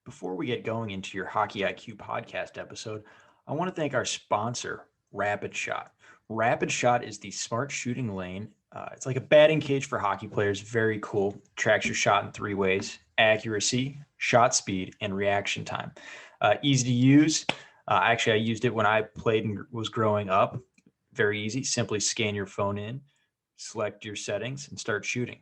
Before we get going into your Hockey IQ podcast episode, I want to thank our sponsor, Rapid Shot. Rapid Shot is the smart shooting lane. It's like a batting cage for hockey players. Very cool. Tracks your shot in three ways: accuracy, shot speed, and reaction time. Easy to use. Actually, I used it when I played and was growing up. Very easy. Simply scan your phone in, select your settings, and start shooting.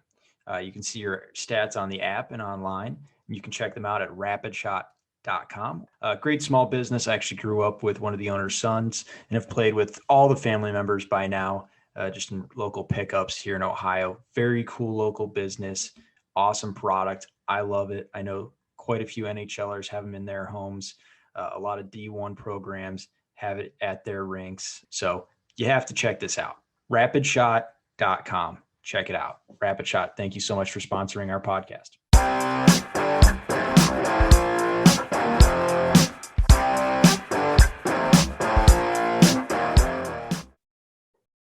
You can see your stats on the app and online. You can check them out at rapidshot.com. Great small business. I actually grew up with one of the owner's sons and have played with all the family members by now, just in local pickups here in Ohio. Very cool local business. Awesome product. I love it. I know quite a few NHLers have them in their homes. A lot of D1 programs have it at their rinks. So you have to check this out. Rapidshot.com. Check it out. Rapid Shot, thank you so much for sponsoring our podcast.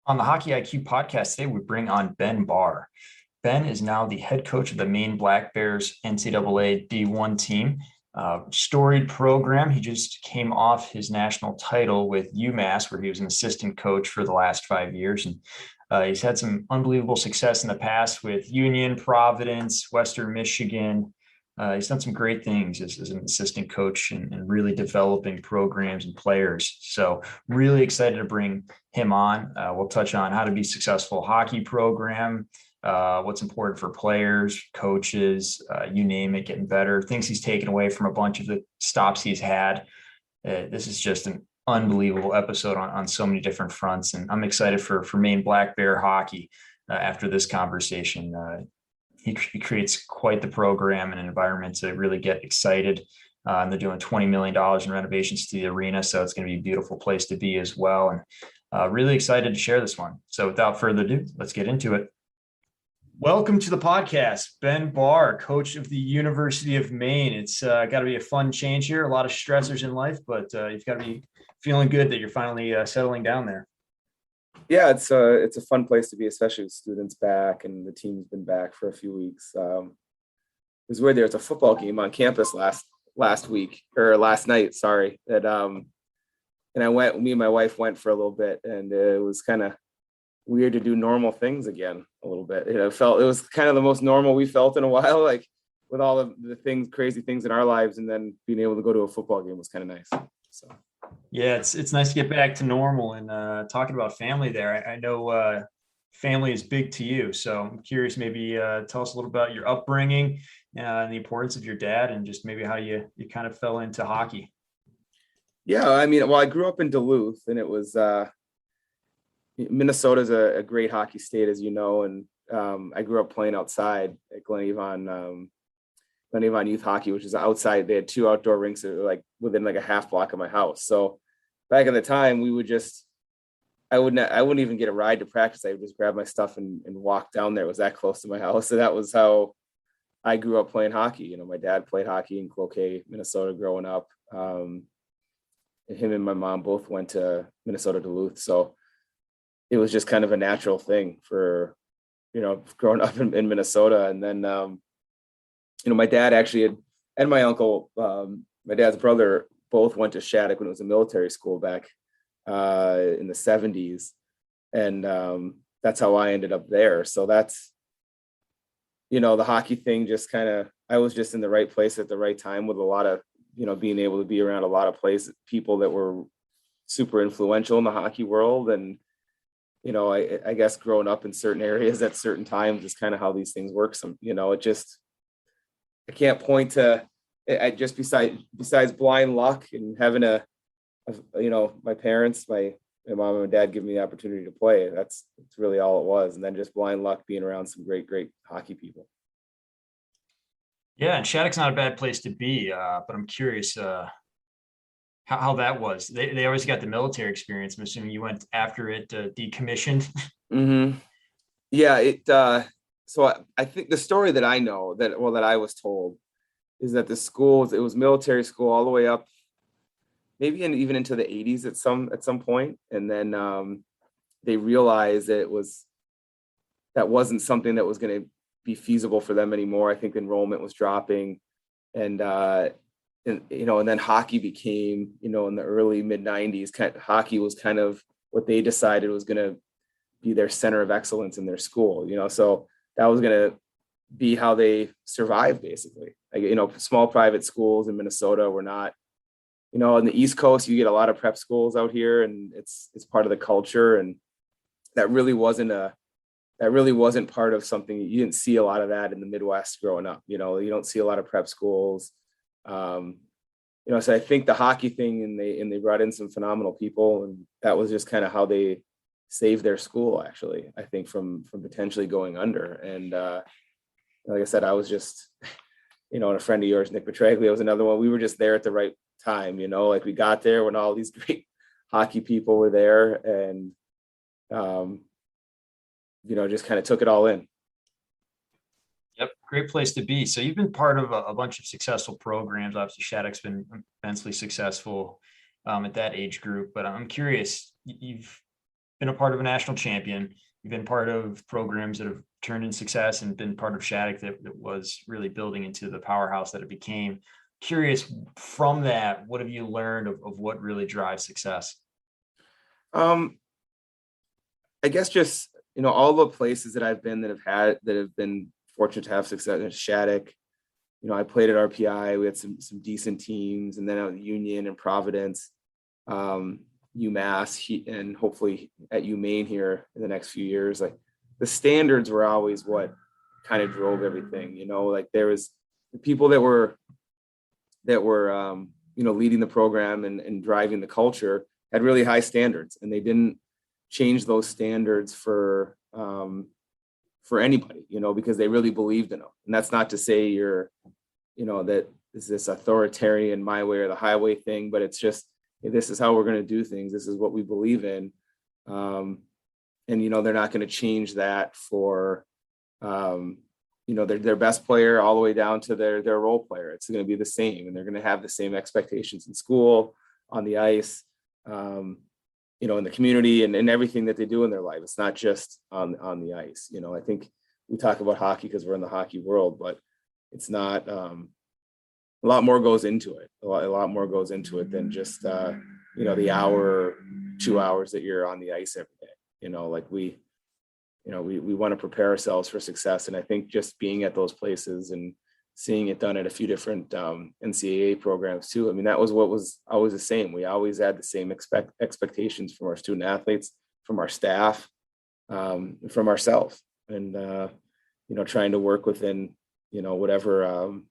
On the Hockey IQ podcast today, we bring on Ben Barr. Ben is now the head coach of the Maine Black Bears NCAA D1 team. Storied program. He just came off his national title with UMass, where he was an assistant coach for the last 5 years. And he's had some unbelievable success in the past with Union, Providence, Western Michigan. He's done some great things as an assistant coach and really developing programs and players. So really excited to bring him on. We'll touch on how to be a successful hockey program, what's important for players, coaches, you name it, getting better, things he's taken away from a bunch of the stops he's had. This is just an unbelievable episode on so many different fronts. And I'm excited for Maine Black Bear hockey after this conversation. He creates quite the program and an environment to really get excited. And they're doing $20 million in renovations to the arena. So it's going to be a beautiful place to be as well. And really excited to share this one. So without further ado, let's get into it. Welcome to the podcast, Ben Barr, coach of the University of Maine. It's got to be a fun change here. A lot of stressors in life, but you've got to be feeling good that you're finally settling down there. Yeah, it's a fun place to be, especially with students back and the team's been back for a few weeks. It was weird. There was a football game on campus last night. Sorry, and me and my wife went for a little bit, and it was kind of weird to do normal things again a little bit. It was kind of the most normal we felt in a while, like with all of the things, crazy things in our lives, and then being able to go to a football game was kind of nice. So. Yeah, it's nice to get back to normal and talking about family there. I know family is big to you, so I'm curious. Maybe tell us a little about your upbringing and the importance of your dad, and just maybe how you kind of fell into hockey. Yeah, I mean, well, I grew up in Duluth, and it was Minnesota's a great hockey state, as you know, and I grew up playing outside at Glen Avon Youth Hockey, which is outside. They had 2 outdoor rinks that were like within like a half block of my house. So back in the time, we would I wouldn't even get a ride to practice. I would just grab my stuff and walk down there. It was that close to my house. So that was how I grew up playing hockey. You know, my dad played hockey in Cloquet, Minnesota growing up. Him and my mom both went to Minnesota Duluth. So it was just kind of a natural thing for, growing up in Minnesota. And then, my dad actually and my uncle, my dad's brother, both went to Shattuck when it was a military school back in the 70s. And that's how I ended up there. So that's, the hockey thing just I was just in the right place at the right time with a lot of, being able to be around a lot of people that were super influential in the hockey world. And, I guess growing up in certain areas at certain times is kind of how these things work. I can't point to it just besides blind luck and having my parents, my mom and dad give me the opportunity to play. That's really all it was. And then just blind luck being around some great hockey people. Yeah. And Shattuck's not a bad place to be. But I'm curious how that was. They always got the military experience. I'm assuming you went after it decommissioned. Mm-hmm. Yeah. So I think the story that I know that I was told is that the school, it was military school all the way up, maybe even into the 80s at some point. And then they realized that that wasn't something that was going to be feasible for them anymore. I think enrollment was dropping. And and then hockey became, in the early mid 90s, hockey was kind of what they decided was going to be their center of excellence in their school, so that was going to be how they survived, basically. Like, small private schools in Minnesota were not, on the East Coast, you get a lot of prep schools out here, and it's part of the culture. And that really wasn't part of something. You didn't see a lot of that in the Midwest growing up. You don't see a lot of prep schools. So I think the hockey thing, and they brought in some phenomenal people, and that was just kind of how they saved their school, actually, I think, from potentially going under. And like I said, I was just, and a friend of yours, Nick Petraglia, was another one. We were just there at the right time, like we got there when all these great hockey people were there, and just kind of took it all in. Yep, great place to be. So you've been part of a bunch of successful programs. Obviously, Shattuck's been immensely successful at that age group. But I'm curious, you've been a part of a national champion. You've been part of programs that have turned in success, and been part of Shattuck that was really building into the powerhouse that it became. Curious, from that, what have you learned of what really drives success? I guess just, all the places that I've been that have been fortunate to have success at Shattuck. I played at RPI. We had some decent teams, and then at Union and Providence, UMass, and hopefully at Maine here in the next few years. Like, the standards were always what kind of drove everything. Like, there was the people that were leading the program and driving the culture had really high standards, and they didn't change those standards for anybody, because they really believed in them. And that's not to say that is this authoritarian my way or the highway thing, but it's just, hey, this is how we're going to do things. This is what we believe in. And, they're not going to change that for, their best player all the way down to their role player. It's going to be the same, and they're going to have the same expectations in school, on the ice, in the community, and everything that they do in their life. It's not just on the ice. I think we talk about hockey because we're in the hockey world, but it's not, a lot more goes into it. A lot more goes into it than just, the hour, 2 hours that you're on the ice every day. Like we want to prepare ourselves for success. And I think just being at those places and seeing it done at a few different NCAA programs too. I mean, that was what was always the same. We always had the same expectations from our student athletes, from our staff, from ourselves, and trying to work within whatever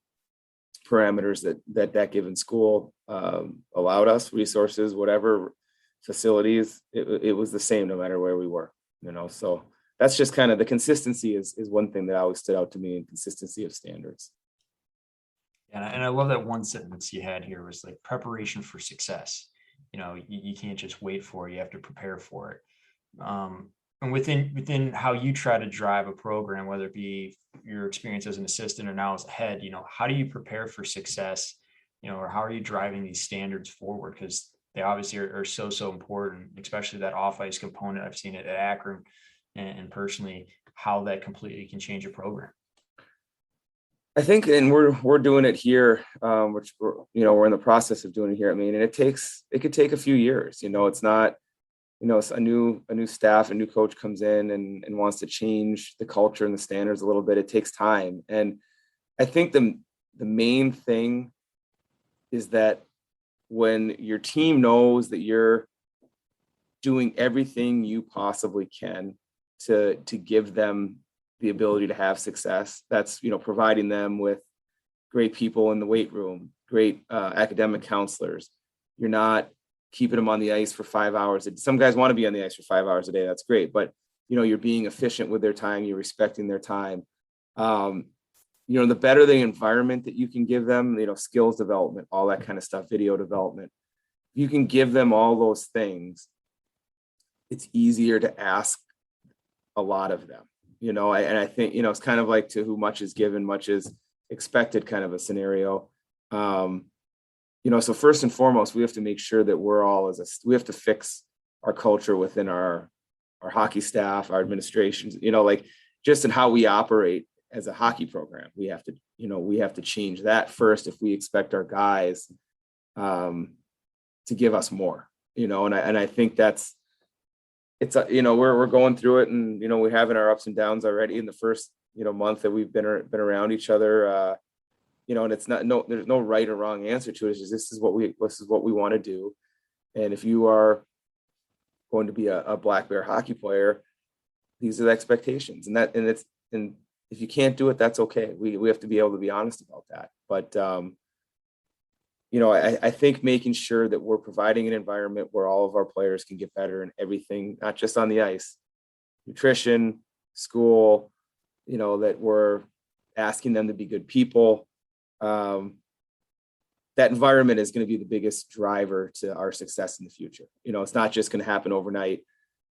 parameters that given school allowed us, resources, whatever facilities. It was the same no matter where we were. So that's just kind of the consistency is one thing that always stood out to me, and consistency of standards. And I love that one sentence you had here was like preparation for success. You can't just wait for it. You have to prepare for it. And within how you try to drive a program, whether it be your experience as an assistant or now as a head, how do you prepare for success, or how are you driving these standards forward? Because they obviously are so important, especially that off-ice component. I've seen it at Akron, and personally, how that completely can change a program. I think, and we're doing it here, which we're in the process of doing it here. I mean, and it could take a few years. It's not, it's a new staff, a new coach comes in and wants to change the culture and the standards a little bit. It takes time, and I think the main thing is that when your team knows that you're doing everything you possibly can to give them the ability to have success, that's providing them with great people in the weight room, great academic counselors. You're not keeping them on the ice for 5 hours. Some guys want to be on the ice for 5 hours a day. That's great, but you're being efficient with their time. You're respecting their time. The better the environment that you can give them, skills development, all that kind of stuff, video development. You can give them all those things. It's easier to ask a lot of them. And I think, it's kind of like to whom much is given, much is expected kind of a scenario. So first and foremost, we have to make sure that we have to fix our culture within our hockey staff, our administrations, like just in how we operate as a hockey program. We have to change that first if we expect our guys to give us more, and I think it's we're going through it, and we're having our ups and downs already in the first month that we've been around each other, and it's there's no right or wrong answer to it. It's just this is what we want to do, and if you are going to be a Black Bear hockey player, these are the expectations, and if you can't do it, that's okay. We have to be able to be honest about that, but I think making sure that we're providing an environment where all of our players can get better in everything, not just on the ice, nutrition, school, that we're asking them to be good people. That environment is going to be the biggest driver to our success in the future. It's not just going to happen overnight.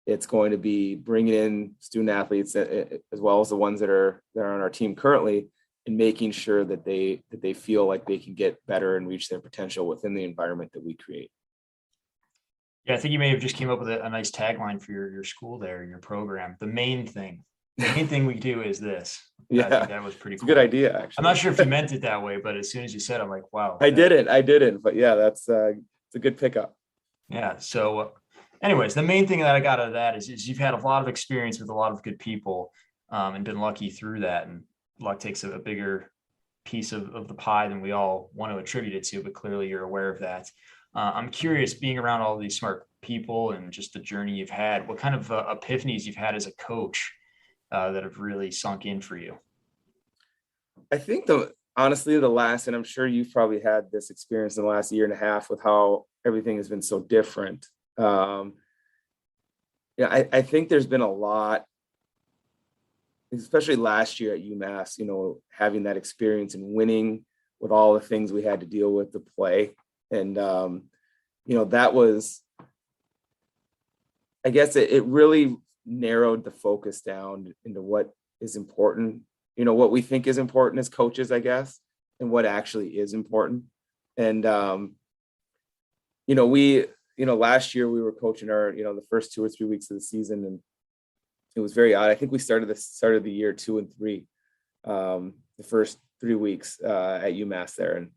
It's going to be bringing in student athletes as well as the ones that are on our team currently, and making sure that they feel like they can get better and reach their potential within the environment that we create. Yeah, I think you may have just came up with a nice tagline for your school there, your program. The main thing we do is this. Yeah, I think that was pretty cool. Good idea, actually. I'm not sure if you meant it that way, but as soon as you said, I'm like, wow. I didn't, but yeah, that's it's a good pickup. Yeah. So anyways, the main thing that I got out of that is you've had a lot of experience with a lot of good people, and been lucky through that. And luck takes a bigger piece of the pie than we all want to attribute it to, but clearly you're aware of that. I'm curious, being around all these smart people and just the journey you've had, what kind of epiphanies you've had as a coach that have really sunk in for you? I think honestly, the last, and I'm sure you've probably had this experience in the last year and a half with how everything has been so different. I think there's been a lot, especially last year at UMass, having that experience and winning with all the things we had to deal with to play. And, that was, I guess it really narrowed the focus down into what is important, what we think is important as coaches, I guess, and what actually is important. And, last year we were coaching the first 2 or 3 weeks of the season, and it was very odd. I think we started the year 2-3, the first 3 weeks at UMass there, and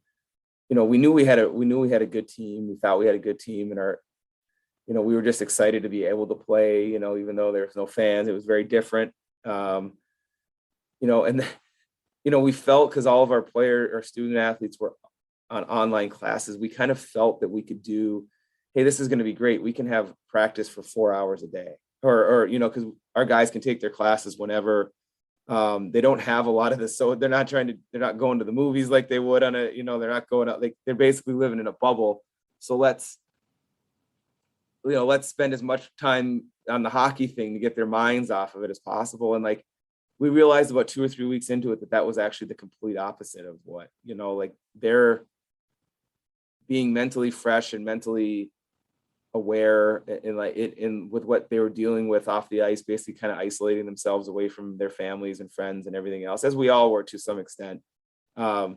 we knew we had a good team. We thought we had a good team, and we were just excited to be able to play. Even though there was no fans, it was very different. And we felt, because all of our student athletes were on online classes, we kind of felt that we could do, hey, this is going to be great. We can have practice for 4 hours a day, or because our guys can take their classes whenever. They don't have a lot of this, so they're not going to the movies like they would on they're not going out, like they're basically living in a bubble. So let's spend as much time on the hockey thing to get their minds off of it as possible. And we realized about 2 or 3 weeks into it that was actually the complete opposite of what, they're being mentally fresh and mentally aware, and with what they were dealing with off the ice, basically kind of isolating themselves away from their families and friends and everything else, as we all were to some extent. That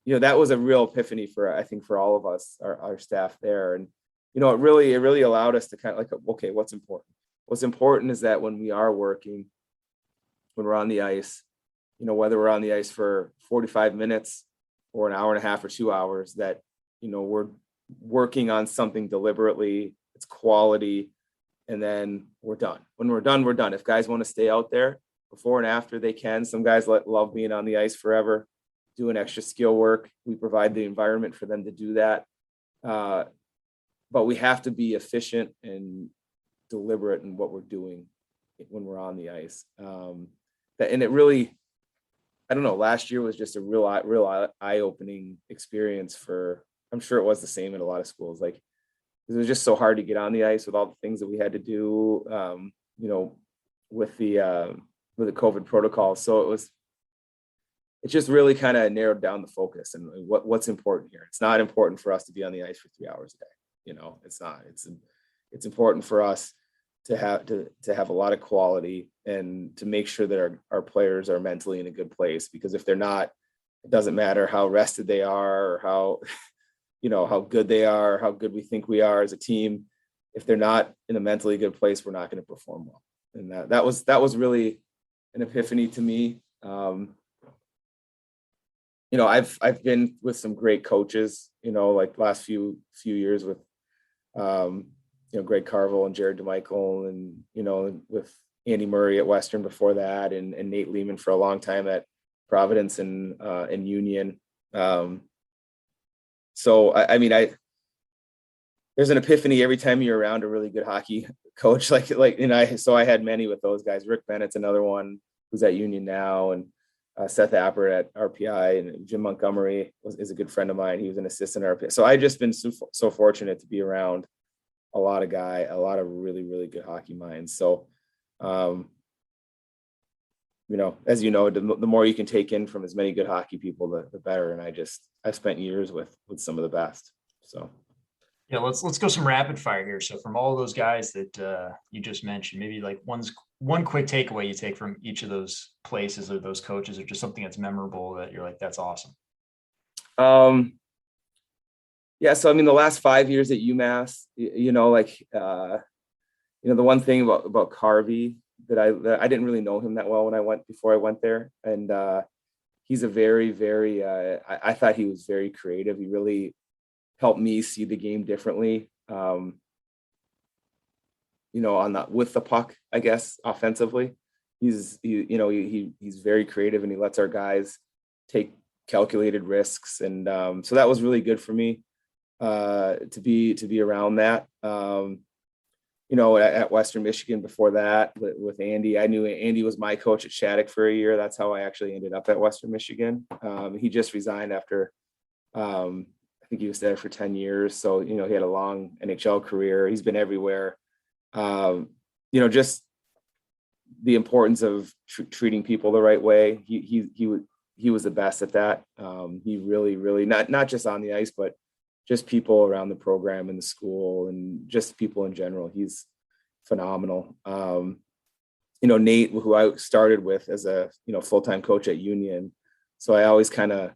was a real epiphany I think for all of us, our staff there. And, it really allowed us to kind of okay, what's important? What's important is that when we are working, when we're on the ice, whether we're on the ice for 45 minutes or an hour and a half or 2 hours, that, we're working on something deliberately, it's quality, and then we're done. When we're done, we're done. If guys want to stay out there before and after, they can. Some guys love being on the ice forever, doing extra skill work. We provide the environment for them to do that. But we have to be efficient and deliberate in what we're doing when we're on the ice. And it really, I don't know, last year was just a real eye-opening experience I'm sure it was the same in a lot of schools. It was just so hard to get on the ice with all the things that we had to do, with the COVID protocol. So it just really kind of narrowed down the focus and what's important here. It's not important for us to be on the ice for 3 hours a day. It's not. It's important for us to have a lot of quality and to make sure that our players are mentally in a good place, because if they're not, it doesn't matter how rested they are or how good they are, how good we think we are as a team. If they're not in a mentally good place, we're not going to perform well. And that was really an epiphany to me. I've been with some great coaches, like last few years with, Greg Carville and Jared DeMichael, and, with Andy Murray at Western before that, and Nate Lehman for a long time at Providence and Union. So there's an epiphany every time you're around a really good hockey coach. So I had many with those guys. Rick Bennett's another one who's at Union now, and Seth Appert at RPI, and Jim Montgomery is a good friend of mine. He was an assistant at RPI. So I've just been so fortunate to be around a lot of really, really good hockey minds. So, as you know, the more you can take in from as many good hockey people, the better. And I've spent years with some of the best. So. Yeah, let's go some rapid fire here. So from all those guys that you just mentioned, maybe like one quick takeaway you take from each of those places or those coaches, or just something that's memorable that you're like, that's awesome. Yeah. So, the last 5 years at UMass, the one thing about Carvey that I didn't really know him that well before I went there. And he's a very, very, I thought he was very creative. He really helped me see the game differently. With the puck, I guess, offensively, he's very creative, and he lets our guys take calculated risks. And so that was really good for me to be around that. At Western Michigan before that with Andy, I knew Andy was my coach at Shattuck for a year. That's how I actually ended up at Western Michigan. He just resigned after, I think he was there for 10 years. So, he had a long NHL career. He's been everywhere. Just the importance of treating people the right way. He was the best at that. He really, really, not just on the ice, but just people around the program and the school, and just people in general. He's phenomenal. Nate, who I started with as a, full-time coach at Union. So I always kind of,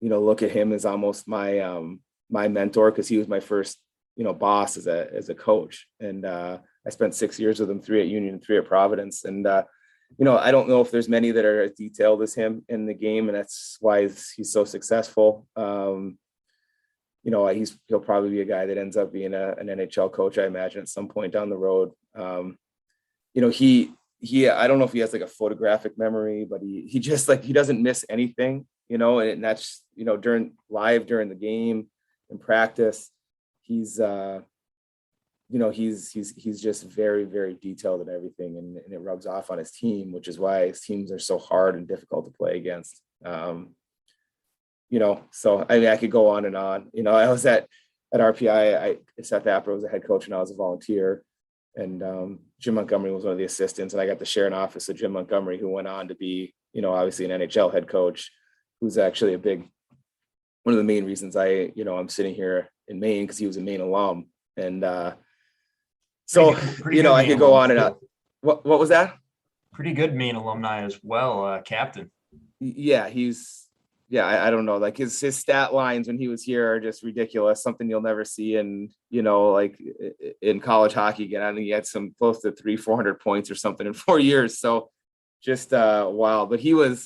look at him as almost my mentor, because he was my first, boss as a coach. And I spent 6 years with him, 3 at Union and 3 at Providence. And, I don't know if there's many that are as detailed as him in the game, and that's why he's so successful. He'll probably be a guy that ends up being an NHL coach, I imagine, at some point down the road. He I don't know if he has like a photographic memory, but he just he doesn't miss anything, and that's, during the game and practice, he's just very, very detailed in everything, and it rubs off on his team, which is why his teams are so hard and difficult to play against. So I could go on and on. I was at RPI. Seth Appert was a head coach and I was a volunteer, and Jim Montgomery was one of the assistants, and I got to share an office with Jim Montgomery, who went on to be, obviously an NHL head coach, who's actually one of the main reasons I'm sitting here in Maine, because he was a Maine alum. And so, I could go on and on. What was that? Pretty good Maine alumni as well, captain. Yeah, I don't know, like his stat lines when he was here are just ridiculous, something you'll never see in college hockey again. I think he had some close to 300-400 points or something in 4 years. So just wild. But he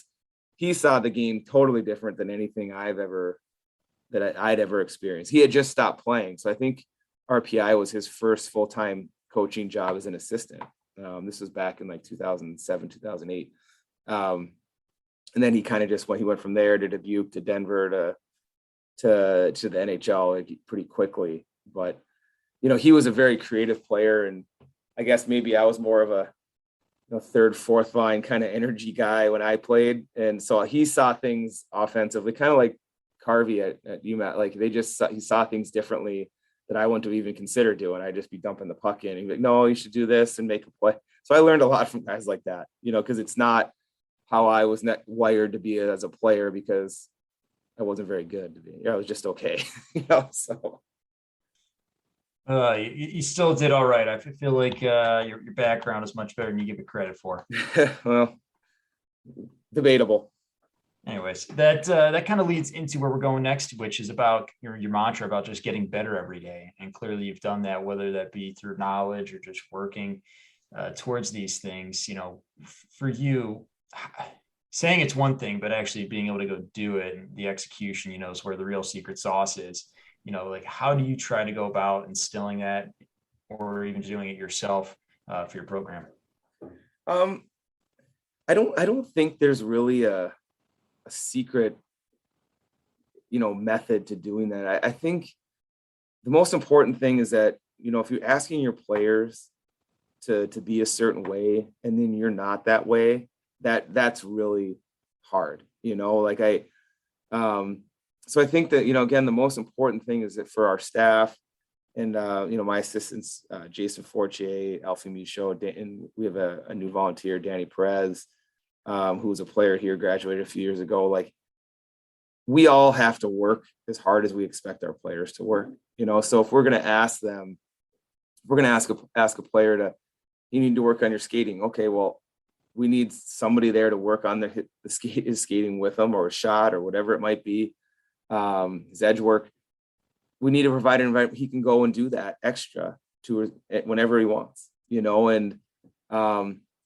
saw the game totally different than anything I'd ever experienced. He had just stopped playing. So I think RPI was his first full-time coaching job as an assistant. This was back in 2007, 2008. And then he kind of just he went from there to Dubuque, to Denver, to the NHL pretty quickly. But, he was a very creative player. And I guess maybe I was more of a third, fourth line kind of energy guy when I played. And so he saw things offensively, kind of like Carvey at UMass. He saw things differently that I wouldn't have even considered doing. I'd just be dumping the puck in. He'd be like, no, you should do this and make a play. So I learned a lot from guys like that, because it's not how I was wired to be as a player, because I wasn't very good to be. I was just okay, so. You still did all right. I feel like your background is much better than you give it credit for. Well, debatable. Anyways, that kind of leads into where we're going next, which is about your mantra about just getting better every day. And clearly you've done that, whether that be through knowledge or just working towards these things. For you, saying it's one thing, but actually being able to go do it and the execution, is where the real secret sauce is. Like how do you try to go about instilling that or even doing it yourself for your program? Um, I don't think there's really a secret, method to doing that. I think the most important thing is that, if you're asking your players to be a certain way and then you're not that way, that's really hard, like so I think that, again, the most important thing is that for our staff and, my assistants, Jason Fortier, Alfie Michaud, and we have a new volunteer, Danny Perez, who was a player here, graduated a few years ago. Like, we all have to work as hard as we expect our players to work, so if we're going to ask them, we're going to ask a player to, you need to work on your skating. Okay, well, we need somebody there to work on his skating with them, or a shot, or whatever it might be, his edge work. We need to provide an environment he can go and do that extra to whenever he wants, and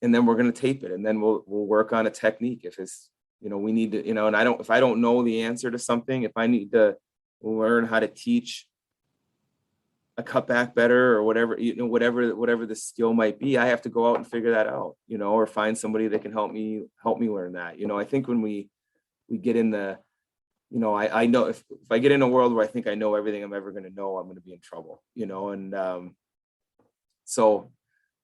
then we're going to tape it, and then we'll work on a technique if it's, we need to, and if I don't know the answer to something, if I need to learn how to teach a cutback better, or whatever, whatever the skill might be, I have to go out and figure that out, or find somebody that can help me learn that. I think when we get in the, I know if I get in a world where I think I know everything I'm ever going to know, I'm going to be in trouble, and so,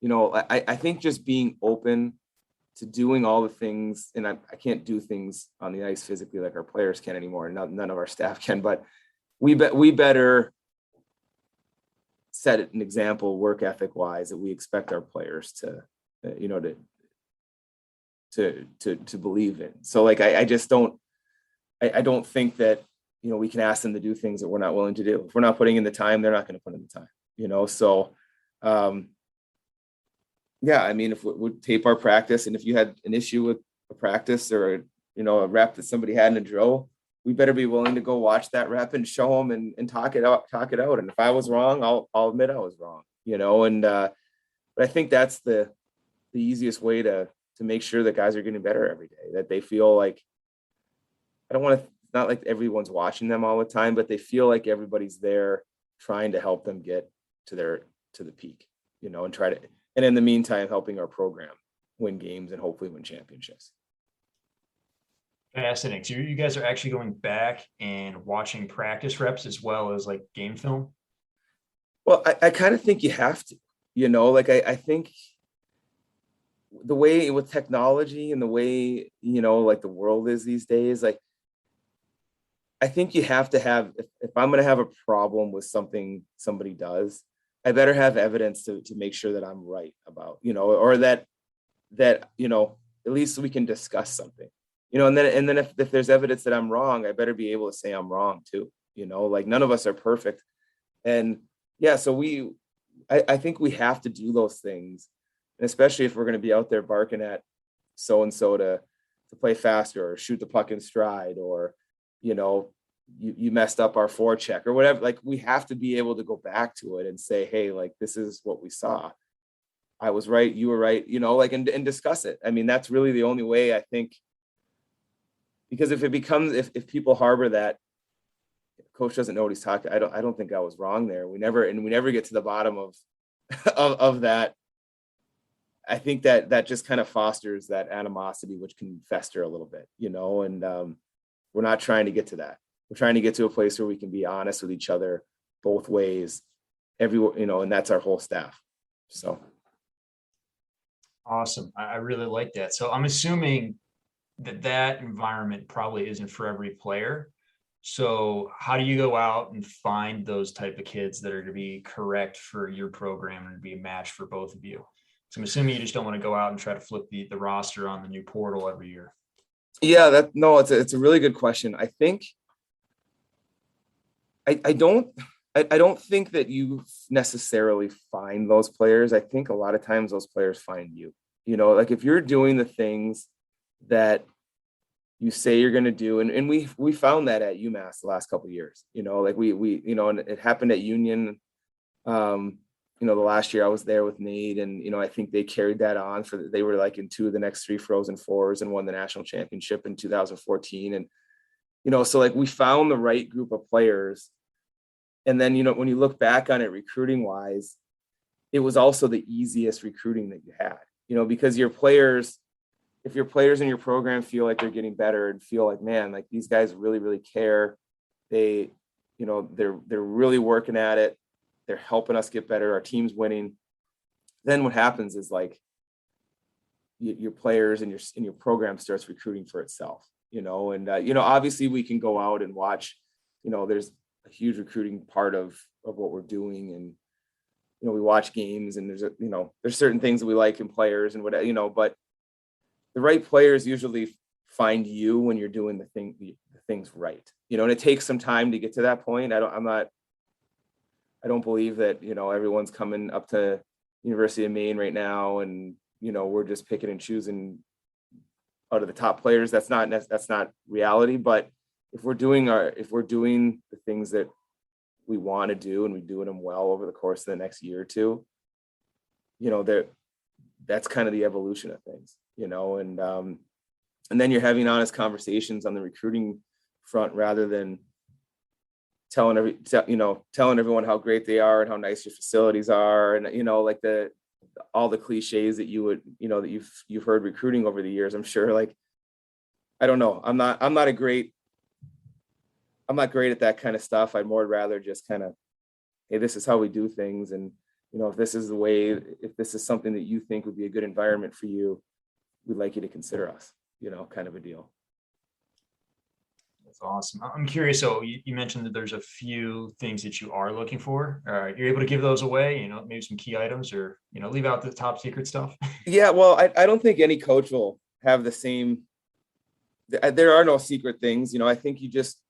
I think just being open to doing all the things, and I can't do things on the ice physically like our players can anymore. None of our staff can, but we better set an example work ethic wise that we expect our players to, to believe in. So like, I just don't, I don't think that, we can ask them to do things that we're not willing to do. If we're not putting in the time, they're not going to put in the time, so, yeah, I mean, if we tape our practice, and if you had an issue with a practice or, a rep that somebody had in a drill, we better be willing to go watch that rep and show them and talk it out. And if I was wrong, I'll admit I was wrong, and, but I think that's the easiest way to make sure that guys are getting better every day, that they feel like, I don't want to, not like everyone's watching them all the time, but they feel like everybody's there trying to help them get to the peak, and try to, and in the meantime, helping our program win games and hopefully win championships. Fascinating. So you guys are actually going back and watching practice reps as well as like game film? Well, I kind of think you have to, like I think the way with technology and the way, like the world is these days, like I think you have to have, if I'm going to have a problem with something somebody does, I better have evidence to make sure that I'm right about, or that, at least we can discuss something, and then if there's evidence that I'm wrong, I better be able to say I'm wrong too, like none of us are perfect. And yeah, so I think we have to do those things. And especially if we're going to be out there barking at so-and-so to play faster or shoot the puck in stride, or, you messed up our forecheck or whatever, like we have to be able to go back to it and say, hey, like, this is what we saw. I was right. You were right, like, and discuss it. I mean, that's really the only way, I think, because if it becomes, if people harbor that coach doesn't know what he's talking, I don't think I was wrong there. We never get to the bottom of, of that. I think that just kind of fosters that animosity, which can fester a little bit, and we're not trying to get to that. We're trying to get to a place where we can be honest with each other both ways, everywhere, and that's our whole staff. So. Awesome. I really like that. So I'm assuming that environment probably isn't for every player. So how do you go out and find those type of kids that are to be correct for your program and to be a match for both of you? So I'm assuming you just don't want to go out and try to flip the roster on the new portal every year. Yeah, it's a really good question. I think I don't think that you necessarily find those players. I think a lot of times those players find you, like if you're doing the things that you say you're going to do. And we found that at UMass the last couple of years, like we and it happened at Union. the last year I was there with Nate, and I think they carried that on they were like in two of the next three Frozen Fours and won the national championship in 2014. And so like we found the right group of players. And then when you look back on it recruiting wise, it was also the easiest recruiting that you had, because if your players in your program feel like they're getting better and feel like, man, like these guys really, really care, they're really working at it, they're helping us get better, our team's winning, then what happens is like your players and your program starts recruiting for itself, and obviously we can go out and watch, there's a huge recruiting part of what we're doing, and we watch games, and there's certain things that we like in players and what, but the right players usually find you when you're doing the things right, and it takes some time to get to that point. I don't believe that, everyone's coming up to University of Maine right now and, we're just picking and choosing out of the top players. That's not reality. But if we're doing the things that we want to do and we're doing them well over the course of the next year or two, that's kind of the evolution of things, and then you're having honest conversations on the recruiting front rather than telling everyone how great they are and how nice your facilities are, and like all the cliches that you would that you've heard recruiting over the years. I'm sure, like, I don't know, I'm not great at that kind of stuff. I'd more rather just kind of, hey, this is how we do things, and if this is something that you think would be a good environment for you, we'd like you to consider us, kind of a deal. That's awesome. I'm curious. So you mentioned that there's a few things that you are looking for. You're able to give those away, maybe some key items, or, leave out the top secret stuff. Yeah, well, I don't think any coach will have the same. There are no secret things. I think you just,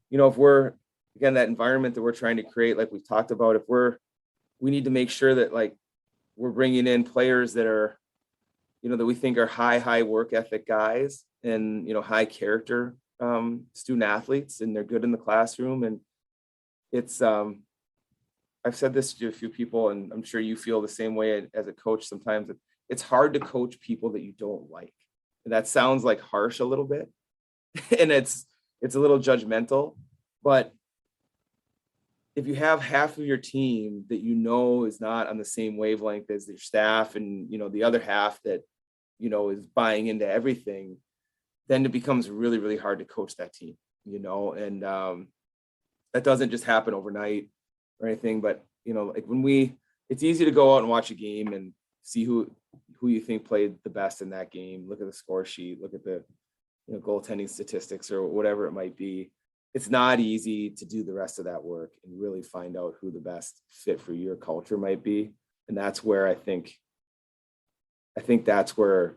if we're, again, that environment that we're trying to create, like we've talked about, we need to make sure that, like, we're bringing in players that are, that we think are high work ethic guys, and, high character student athletes, and they're good in the classroom. And it's I've said this to a few people, and I'm sure you feel the same way as a coach. Sometimes it's hard to coach people that you don't like, and that sounds like harsh a little bit and it's a little judgmental, but if you have half of your team that is not on the same wavelength as your staff, and the other half that is buying into everything, then it becomes really, really hard to coach that team, and that doesn't just happen overnight or anything. But, like it's easy to go out and watch a game and see who you think played the best in that game. Look at the score sheet, look at the, goaltending statistics or whatever it might be. It's not easy to do the rest of that work and really find out who the best fit for your culture might be. And that's where I think that's where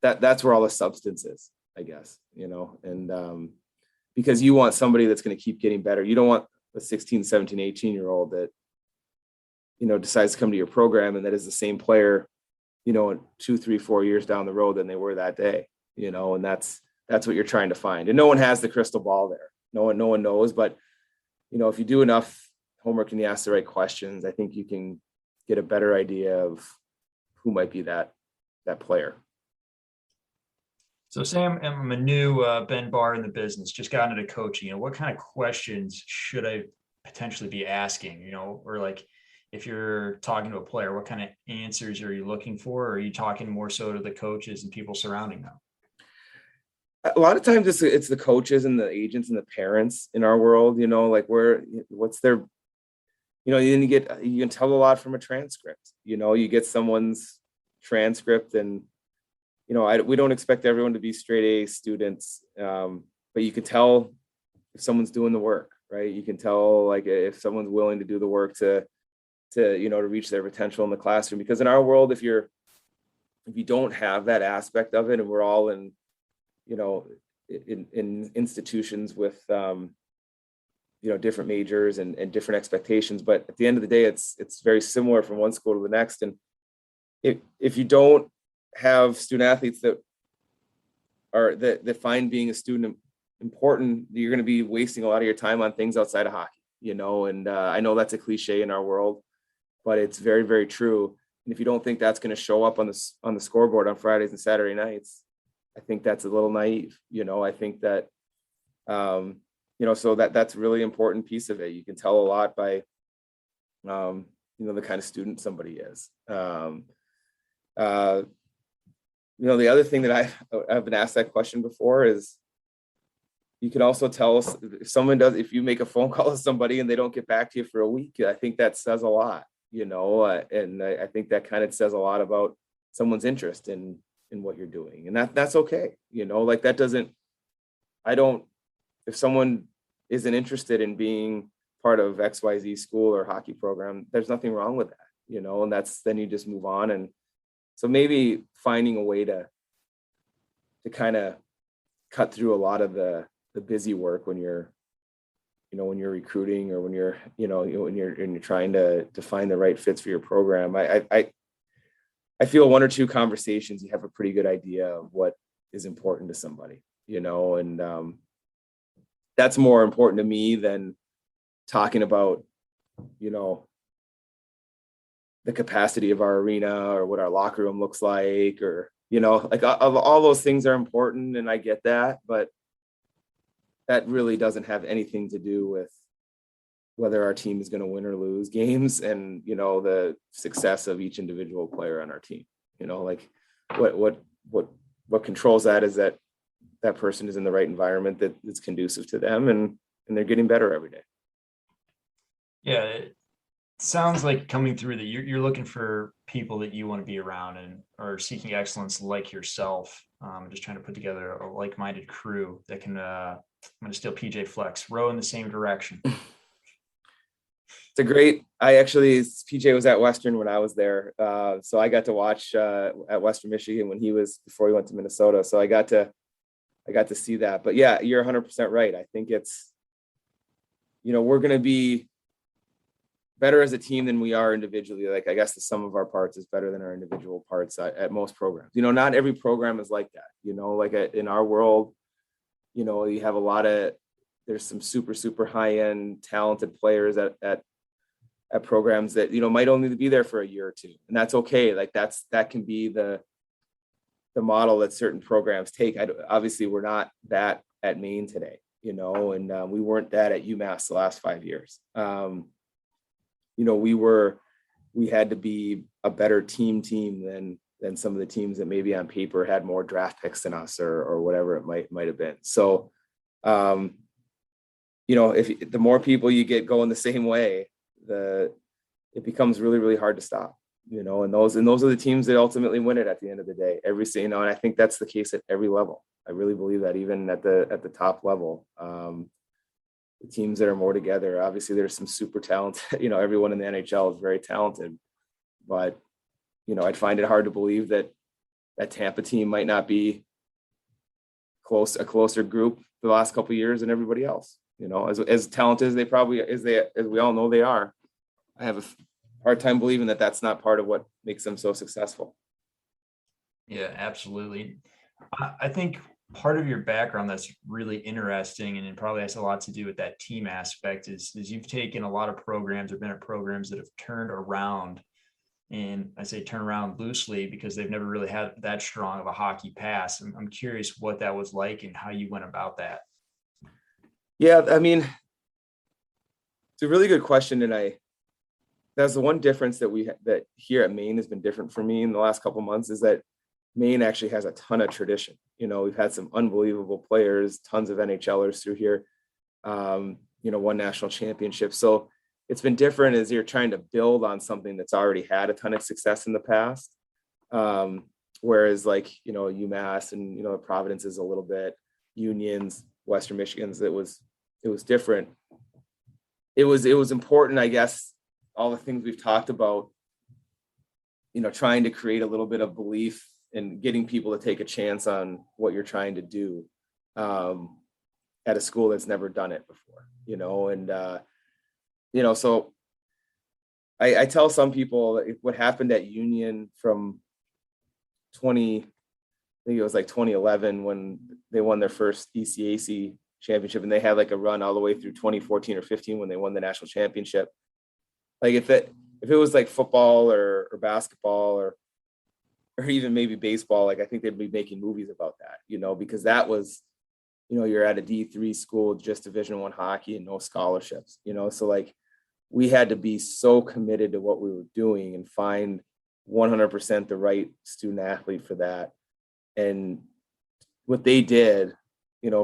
all the substance is, I guess, and because you want somebody that's going to keep getting better. You don't want a 16, 17, 18-year-old that, decides to come to your program and that is the same player, 2, 3, 4 years down the road than they were that day, and that's what you're trying to find. And no one has the crystal ball there. No one knows, but, if you do enough homework and you ask the right questions, I think you can get a better idea of who might be that player. So Sam, I'm a new Ben Barr in the business, just got into coaching. What kind of questions should I potentially be asking, or like if you're talking to a player, what kind of answers are you looking for? Or are you talking more so to the coaches and people surrounding them? A lot of times it's the coaches and the agents and the parents in our world, like what's their, you can tell a lot from a transcript, you get someone's transcript, and we don't expect everyone to be straight A students, but you can tell if someone's doing the work, right? You can tell, like, if someone's willing to do the work to reach their potential in the classroom. Because in our world, if you don't have that aspect of it, and we're all in institutions with different majors and different expectations, but at the end of the day, it's very similar from one school to the next. And if you don't have student athletes that find being a student important, you're going to be wasting a lot of your time on things outside of hockey, and I know that's a cliche in our world, but it's very, very true. And if you don't think that's going to show up on the scoreboard on Fridays and Saturday nights, I think that's a little naive. I think that, so that's a really important piece of it. You can tell a lot by, the kind of student somebody is. The other thing that I've been asked that question before is, you can also tell us if you make a phone call to somebody and they don't get back to you for a week, I think that says a lot, and I think that kind of says a lot about someone's interest in what you're doing. And that's okay. If someone isn't interested in being part of XYZ school or hockey program, there's nothing wrong with that, and then you just move on. And so maybe finding a way to kind of cut through a lot of the busy work when you're recruiting, or when you're trying to find the right fits for your program. I feel one or two conversations, you have a pretty good idea of what is important to somebody, and that's more important to me than talking about, the capacity of our arena or what our locker room looks like, or, all those things are important, and I get that, but that really doesn't have anything to do with whether our team is going to win or lose games, and, the success of each individual player on our team. What controls that is that person is in the right environment that's conducive to them, and they're getting better every day. Yeah, it sounds like coming through that you're looking for people that you want to be around and are seeking excellence like yourself. Just trying to put together a like-minded crew that can, I'm going to steal PJ Flex, row in the same direction. PJ was at Western when I was there. So I got to watch at Western Michigan before he went to Minnesota. So I got to see that. But yeah, you're 100% right. I think it's, we're going to be better as a team than we are individually. Like, I guess the sum of our parts is better than our individual parts at most programs. Not every program is like that. In our world, you have there's some super, super high end talented players at programs that, might only be there for a year or two. And that's okay. Like that can be the model that certain programs take. Obviously we're not that at Maine today, and we weren't that at UMass the last 5 years. We had to be a better team than some of the teams that maybe on paper had more draft picks than us, or whatever it might have been. So, if the more people you get going the same way, it becomes really, really hard to stop, and those are the teams that ultimately win it at the end of the day. And I think that's the case at every level. I really believe that, even at the top level. The teams that are more together, obviously there's some super talented, everyone in the NHL is very talented, but, I'd find it hard to believe that Tampa team might not be a closer group for the last couple of years than everybody else, as talented as we all know they are. I have a hard time believing that that's not part of what makes them so successful. Yeah, absolutely. I think part of your background that's really interesting, and it probably has a lot to do with that team aspect, is you've taken a lot of programs or been at programs that have turned around. And I say turn around loosely because they've never really had that strong of a hockey past. I'm curious what that was like and how you went about that. Yeah, I mean, it's a really good question. And that's the one difference that here at Maine has been different for me in the last couple of months, is that Maine actually has a ton of tradition. We've had some unbelievable players, tons of NHLers through here, won national championships. So it's been different as you're trying to build on something that's already had a ton of success in the past. Whereas UMass and, Providence is a little bit, Unions, Western Michigan's, it was different. It was important, I guess, all the things we've talked about, trying to create a little bit of belief and getting people to take a chance on what you're trying to do at a school that's never done it before, so I tell some people what happened at Union from 2011 when they won their first ECAC championship, and they had like a run all the way through 2014 or 15 when they won the national championship. Like if it was like football or basketball or even maybe baseball, like I think they'd be making movies about that, because that was, you're at a D3 school, just Division I hockey and no scholarships, so like we had to be so committed to what we were doing and find 100% the right student athlete for that. And what they did,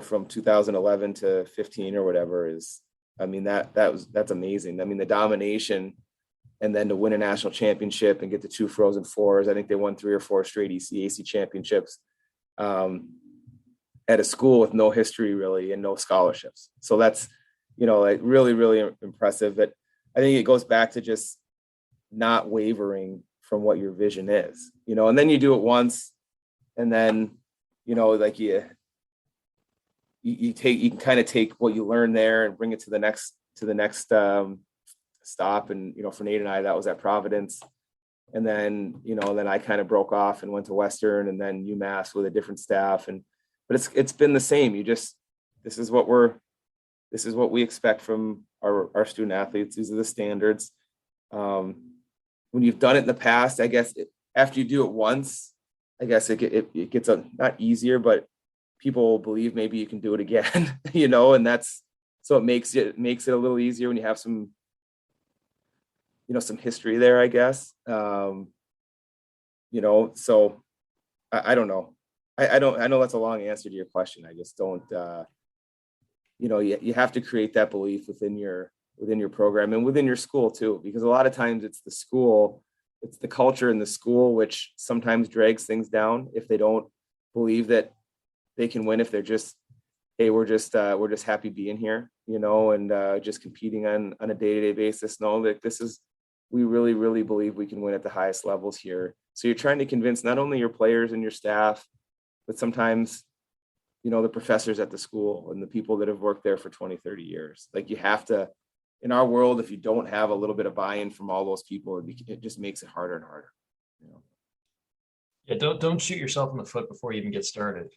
from 2011 to 15 or whatever is, I mean, that's amazing. I mean, the domination, and then to win a national championship and get the 2 Frozen Fours. I think they won 3 or 4 straight ECAC championships at a school with no history really and no scholarships. So that's, like really, really impressive. But I think it goes back to just not wavering from what your vision is, and then you do it once, and then, like you can kind of take what you learn there and bring it to the next stop. And, for Nate and I, that was at Providence. And then, then I kind of broke off and went to Western and then UMass with a different staff. But it's been the same. This is what we expect from our student athletes. These are the standards. When you've done it in the past, I guess after you do it once, I guess it gets not easier, but people believe maybe you can do it again, and so it makes it a little easier when you have some, some history there, I guess. So I don't know. I know that's a long answer to your question. I just don't, you have to create that belief within your program and within your school too, because a lot of times it's the culture in the school, which sometimes drags things down if they don't believe that they can win, if they're just, hey, we're just happy being here, and just competing on a day-to-day basis. No, that we really, really believe we can win at the highest levels here. So you're trying to convince not only your players and your staff, but sometimes, the professors at the school and the people that have worked there for 20, 30 years. Like you have to, in our world, if you don't have a little bit of buy-in from all those people, it just makes it harder and harder. Yeah, don't shoot yourself in the foot before you even get started.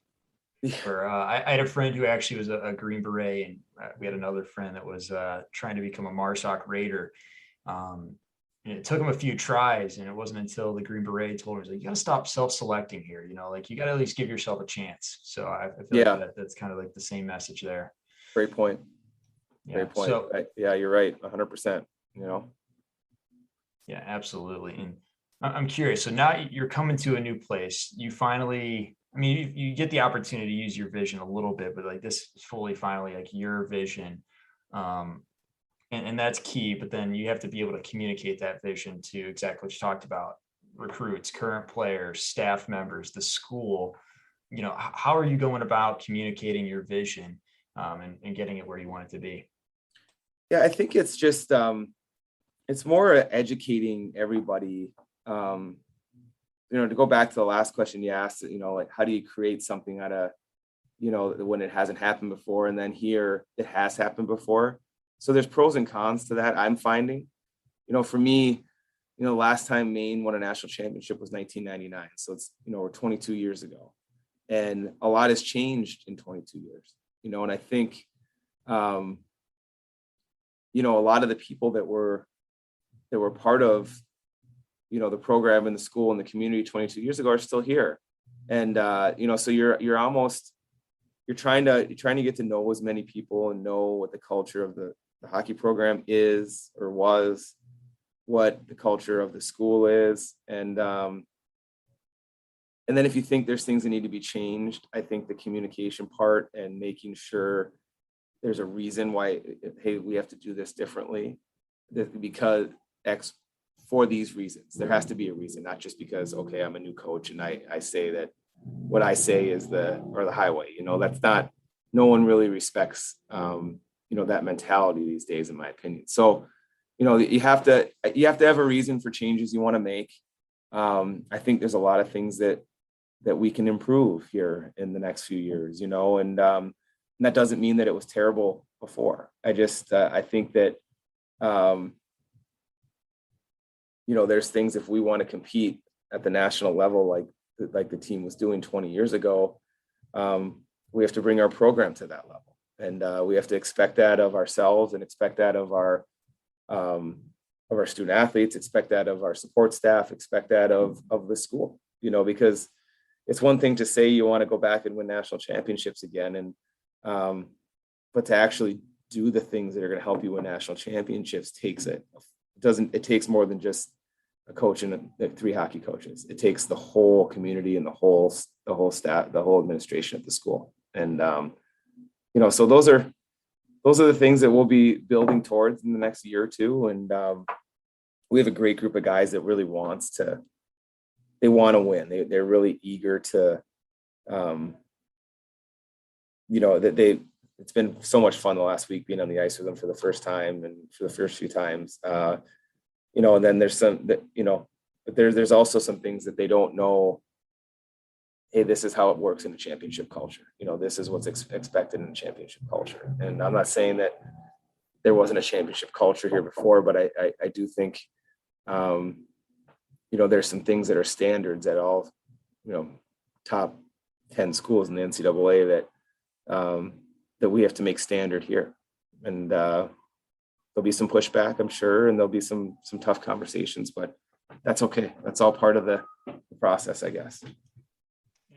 I had a friend who actually was a Green Beret, and we had another friend that was trying to become a MARSOC Raider. And it took him a few tries, and it wasn't until the Green Beret told him, he's like, you got to stop self-selecting here. Like you got to at least give yourself a chance. So I feel like that's kind of like the same message there. Great point. Great point. So, you're right. 100%, Yeah, absolutely. And I'm curious. So now you're coming to a new place. You finally, you get the opportunity to use your vision a little bit, but like this is fully finally like your vision. And that's key, but then you have to be able to communicate that vision to exactly what you talked about: recruits, current players, staff members, the school. How are you going about communicating your vision and getting it where you want it to be? Yeah, I think it's just it's more educating everybody. To go back to the last question you asked, like how do you create something out of, when it hasn't happened before, and then here it has happened before. So there's pros and cons to that. I'm finding, for me, last time Maine won a national championship was 1999. So it's, we're 22 years ago, and a lot has changed in 22 years, and I think, a lot of the people that were part of, the program in the school and the community 22 years ago are still here. And, so you're trying to get to know as many people and know what the culture of the hockey program is or was, what the culture of the school is. And then if you think there's things that need to be changed, I think the communication part and making sure there's a reason why, hey, we have to do this differently, because X, for these reasons. There has to be a reason, not just because, okay, I'm a new coach and I say that what I say is the highway. That's not, no one really respects that mentality these days, in my opinion. So, you have to have a reason for changes you want to make. I think there's a lot of things that we can improve here in the next few years, and that doesn't mean that it was terrible before. I just I think that there's things, if we want to compete at the national level, like the team was doing 20 years ago, we have to bring our program to that level. And we have to expect that of ourselves and expect that of our student athletes, expect that of our support staff, expect that of the school, because it's one thing to say you want to go back and win national championships again. But to actually do the things that are going to help you win national championships it takes more than just a coach and 3 hockey coaches. It takes the whole community and the whole staff, the whole administration at the school. And, so those are the things that we'll be building towards in the next year or two. And we have a great group of guys that really want to win. They're really eager to, it's been so much fun the last week being on the ice with them for the first time and for the first few times, and then there's some that, but there's also some things that they don't know. Hey, this is how it works in a championship culture. This is what's expected in a championship culture. And I'm not saying that there wasn't a championship culture here before, but I do think, there's some things that are standards at all, top 10 schools in the NCAA that we have to make standard here. And there'll be some pushback, I'm sure, and there'll be some tough conversations, but that's okay. That's all part of the process, I guess.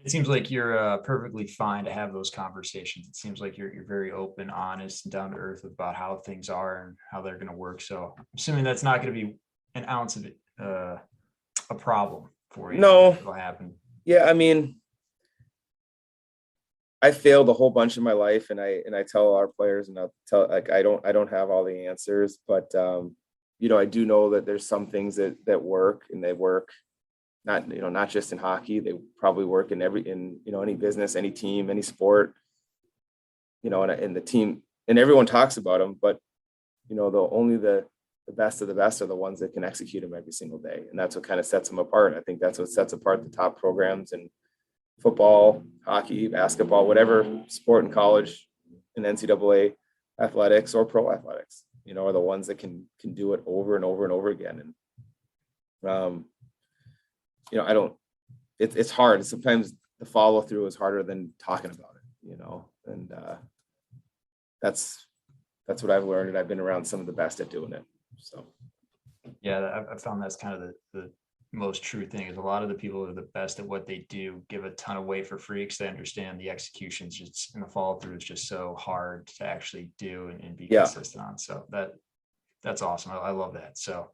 It seems like you're perfectly fine to have those conversations. It seems like you're very open, honest, and down to earth about how things are and how they're going to work. So I'm assuming that's not going to be an ounce of a problem for you. No, it'll happen. Yeah, I mean, I failed a whole bunch in my life, and I tell our players, and I'll tell, like, I don't have all the answers, but I do know that there's some things that work, and they work not just in hockey. They probably work in any business, any team, any sport, and the team, and everyone talks about them, but only the best of the best are the ones that can execute them every single day. And that's what kind of sets them apart. I think that's what sets apart the top programs in football, hockey, basketball, whatever sport in college, in NCAA athletics or pro athletics, are the ones that can do it over and over and over again. And, it's hard. Sometimes the follow through is harder than talking about it, and that's what I've learned. And I've been around some of the best at doing it. So, yeah, I've found that's kind of the most true thing is a lot of the people that are the best at what they do give a ton away for free because they understand the executions just and the follow through is just so hard to actually do and be consistent on. So that's awesome. I love that. So,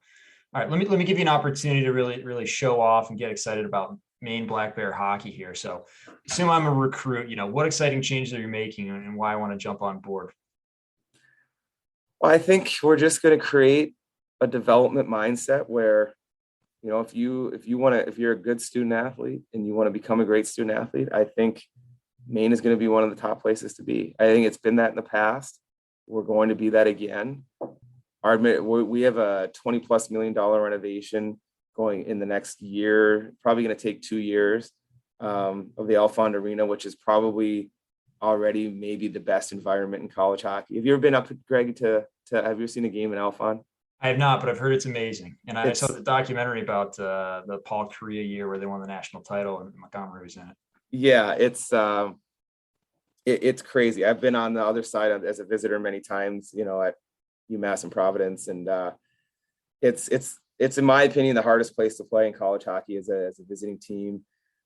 all right, let me give you an opportunity to really show off and get excited about Maine Black Bear hockey here. So assume I'm a recruit, what exciting changes are you making and why I want to jump on board? Well, I think we're just going to create a development mindset where, if you're a good student athlete and you want to become a great student athlete, I think Maine is going to be one of the top places to be. I think it's been that in the past. We're going to be that again. We have a $20+ million renovation going in the next year, probably going to take 2 years, of the Alfond Arena, which is probably already maybe the best environment in college hockey. Have you ever been up, Greg, have you seen a game in Alfond? I have not, but I've heard it's amazing. And I saw the documentary about the Paul Kariya year where they won the national title and Montgomery was in it. Yeah, it's crazy. I've been on the other side as a visitor many times, at UMass and Providence, and it's in my opinion the hardest place to play in college hockey as a visiting team.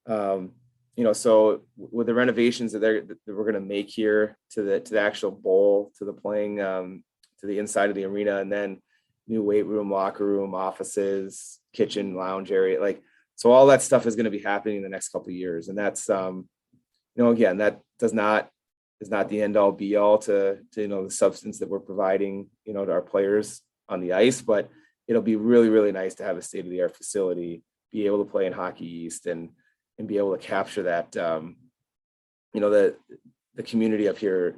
So with the renovations that we're going to make here to the actual bowl, to the playing, to the inside of the arena, and then new weight room, locker room, offices, kitchen, lounge area, so all that stuff is going to be happening in the next couple of years. And that's, again, that is not the end all be all to the substance that we're providing, to our players on the ice, but it'll be really, really nice to have a state of the art facility, be able to play in Hockey East and be able to capture that, the community up here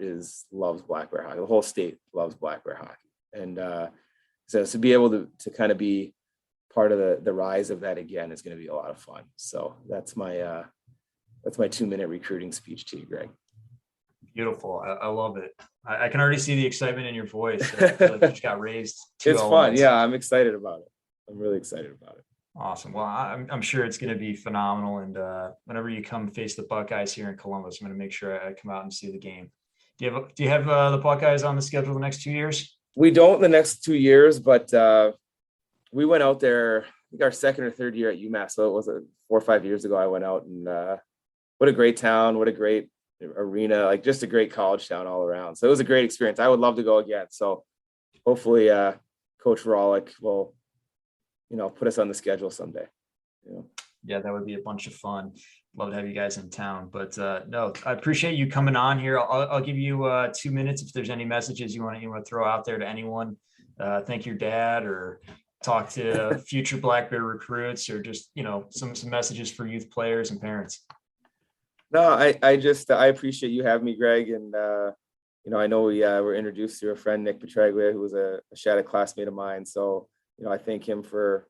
loves Black Bear hockey. The whole state loves Black Bear hockey. And so to be able to kind of be part of the rise of that again is going to be a lot of fun. So that's my 2-minute recruiting speech to you, Greg. Beautiful. I love it. I can already see the excitement in your voice. I feel like you just got raised. It's fun. Yeah, I'm excited about it. I'm really excited about it. Awesome. Well, I'm sure it's going to be phenomenal. And whenever you come face the Buckeyes here in Columbus, I'm going to make sure I come out and see the game. Do you have the Buckeyes on the schedule the next 2 years? We don't in the next 2 years, but we went out there, I think our second or third year at UMass. So it was 4 or 5 years ago. I went out and what a great town, what a great arena, like just a great college town all around. So it was a great experience. I would love to go again. So hopefully Coach Rawlik will, put us on the schedule someday. Yeah, that would be a bunch of fun. Love to have you guys in town. But no, I appreciate you coming on here. I'll give you 2 minutes if there's any messages you want to throw out there to anyone. Thank your dad, or talk to future Black Bear recruits, or just some messages for youth players and parents. No, I appreciate you having me, Greg. And I know we were introduced through a friend, Nick Petraglia, who was a Shattuck classmate of mine. So I thank him for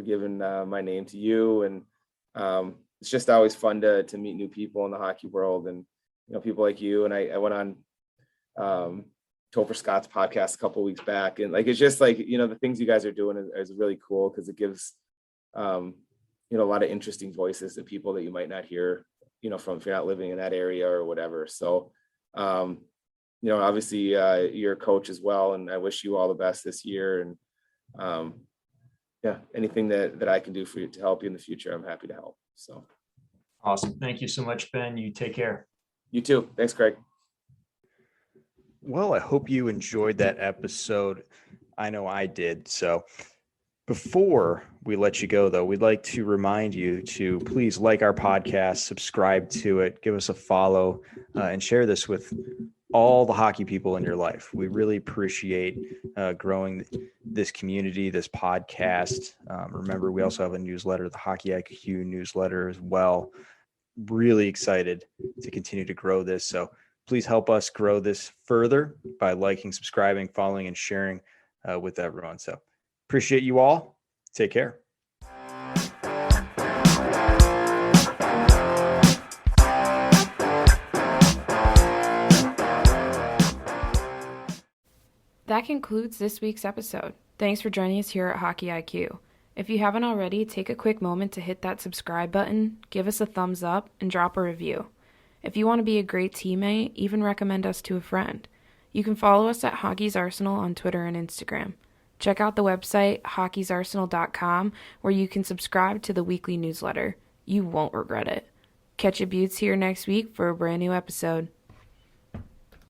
giving my name to you. And it's just always fun to meet new people in the hockey world, and people like you. And I went on Topher Scott's podcast a couple of weeks back, and it's just the things you guys are doing is really cool, because it gives a lot of interesting voices to people that you might not hear from if you're not living in that area or whatever. So obviously you're a coach as well, and I wish you all the best this year. And anything that I can do for you to help you in the future, I'm happy to help. So awesome. Thank you so much, Ben. You take care. You too. Thanks, Craig. Well, I hope you enjoyed that episode. I know I did. So before we let you go, though, we'd like to remind you to please like our podcast, subscribe to it, give us a follow, and share this with all the hockey people in your life. We really appreciate growing this community, this podcast. Remember, we also have a newsletter, the Hockey IQ newsletter as well. Really excited to continue to grow this. So please help us grow this further by liking, subscribing, following, and sharing with everyone. So appreciate you all. Take care. That concludes this week's episode. Thanks for joining us here at Hockey IQ. If you haven't already, take a quick moment to hit that subscribe button, give us a thumbs up, and drop a review. If you want to be a great teammate, even recommend us to a friend. You can follow us at Hockey's Arsenal on Twitter and Instagram. Check out the website, hockeysarsenal.com, where you can subscribe to the weekly newsletter. You won't regret it. Catch your buttes here next week for a brand new episode.